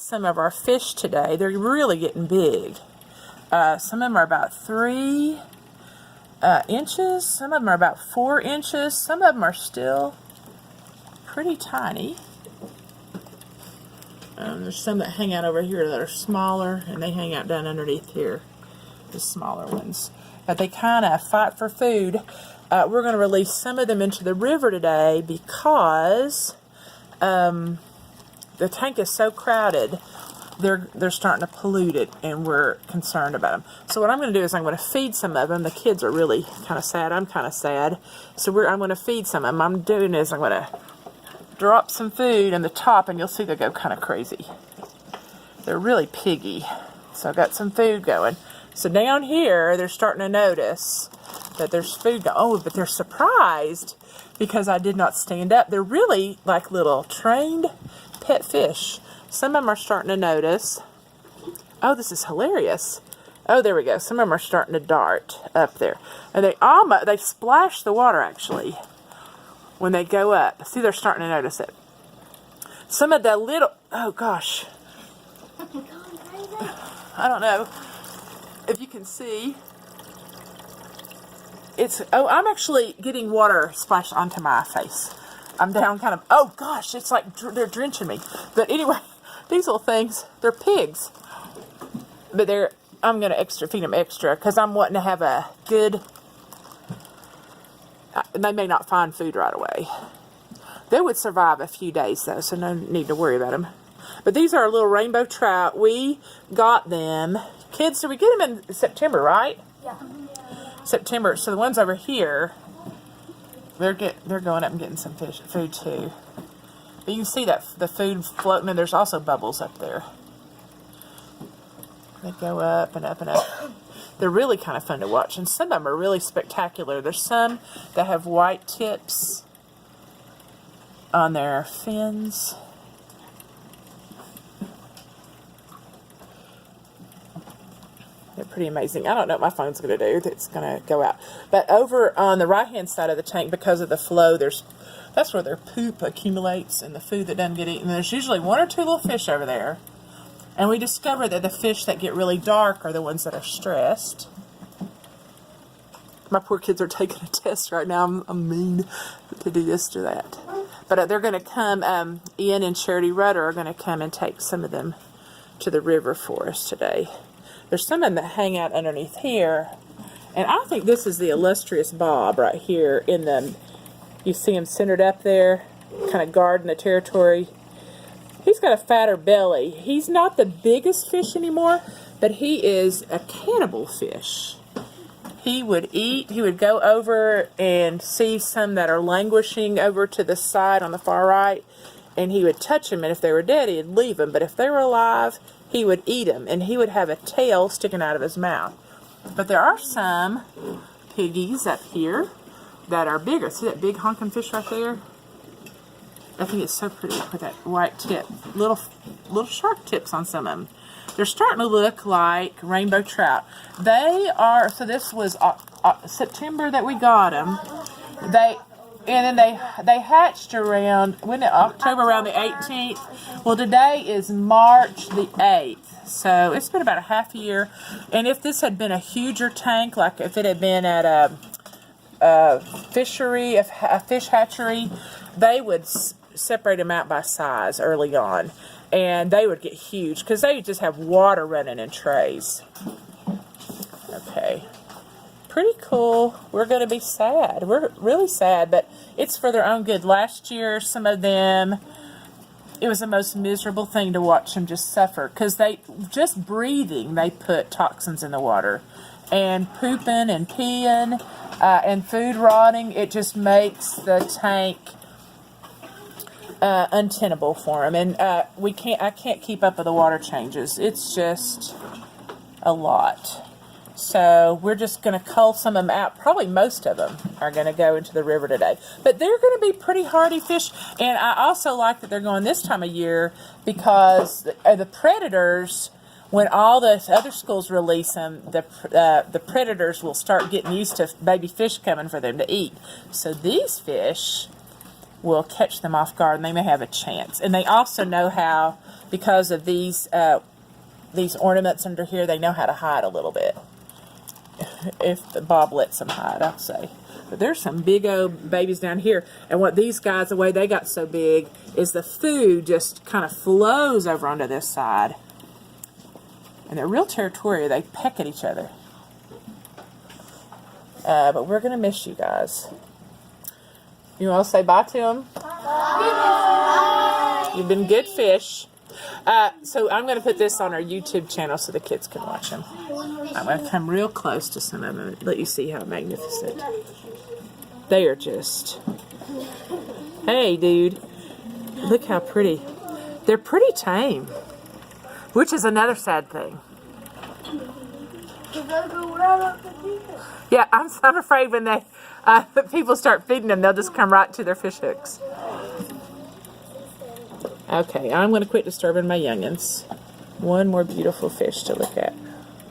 some of our fish today. They're really getting big. Some of them are about 3 inches. Some of them are about 4 inches. Some of them are still pretty tiny. There's some that hang out over here that are smaller, and they hang out down underneath here, the smaller ones. But they kind of fight for food. We're going to release some of them into the river today because the tank is so crowded. They're starting to pollute it, and we're concerned about them. So what I'm going to do is I'm going to feed some of them. The kids are really kind of sad. I'm kind of sad. So I'm going to feed some of them. I'm doing is I'm going to drop some food in the top, and you'll see they go kind of crazy. They're really piggy. So I got some food going. So down here, they're starting to notice that there's food going. Oh, but they're surprised because I did not stand up. They're really like little trained pet fish. Some of them are starting to notice. Oh, this is hilarious. Oh, there we go. Some of them are starting to dart up there. And they splash the water, actually, when they go up. See, they're starting to notice it. Some of the little... Oh, gosh. I don't know if you can see. I'm actually getting water splashed onto my face. I'm down kind of... Oh, gosh. It's like they're drenching me. But anyway, these little things, they're pigs. But I'm going to feed them extra because I'm wanting to have a good... They may not find food right away. They would survive a few days, though, so no need to worry about them. But these are little rainbow trout. We got them. Kids, did we get them in September, right? Yeah. September. So the ones over here, they're going up and getting some food, too. But you can see that the food floating, and there's also bubbles up there. They go up and up and up. They're really kind of fun to watch, and some of them are really spectacular. There's some that have white tips on their fins. They're pretty amazing. I don't know what my phone's going to do. It's going to go out. But over on the right-hand side of the tank, because of the flow, that's where their poop accumulates and the food that doesn't get eaten. There's usually 1 or 2 little fish over there. And we discovered that the fish that get really dark are the ones that are stressed. My poor kids are taking a test right now. I'm mean to do this to that. But they're going to come, Ian and Charity Rudder are going to come and take some of them to the river for us today. There's some of them that hang out underneath here. And I think this is the illustrious Bob right here you see him centered up there, kind of guarding the territory. He's got a fatter belly. He's not the biggest fish anymore, but he is a cannibal fish. He would go over and see some that are languishing over to the side on the far right, and he would touch them, and if they were dead, he'd leave them. But if they were alive, he would eat them, and he would have a tail sticking out of his mouth. But there are some piggies up here that are bigger. See that big honking fish right there? I think it's so pretty with that white tip. Little sharp tips on some of them. They're starting to look like rainbow trout. So this was September that we got them. And then they hatched around, when October, around the 18th. Well, today is March the 8th. So it's been about a half year. And if this had been a huger tank, like if it had been at a fish hatchery, they would separate them out by size early on, and they would get huge because they just have water running in trays. Okay, pretty cool. We're going to be sad. We're really sad, but it's for their own good. Last year, some of them, it was the most miserable thing to watch them just suffer because they just breathing, they put toxins in the water, and pooping and peeing and food rotting. It just makes the tank untenable for them, and I can't keep up with the water changes. It's just a lot. So we're just going to cull some of them out. Probably most of them are going to go into the river today. But they're going to be pretty hardy fish. And I also like that they're going this time of year because the predators, when all the other schools release them, the predators will start getting used to baby fish coming for them to eat. So these fish will catch them off guard, and they may have a chance. And they also know how because of these ornaments under here, they know how to hide a little bit. If the Bob lets them hide, I'll say. But there's some big old babies down here. And what these guys, the way they got so big, is the food just kind of flows over onto this side. And they're real territorial. They peck at each other. But we're going to miss you guys. You want to say bye to them? Bye. You've been good fish. So I'm going to put this on our YouTube channel so the kids can watch them. I'm going to come real close to some of them and let you see how magnificent. They are just... Hey, dude. Look how pretty. They're pretty tame. Which is another sad thing. Yeah, I'm afraid when they people start feeding them, they'll just come right to their fish hooks. Okay, I'm going to quit disturbing my youngins. One more beautiful fish to look at.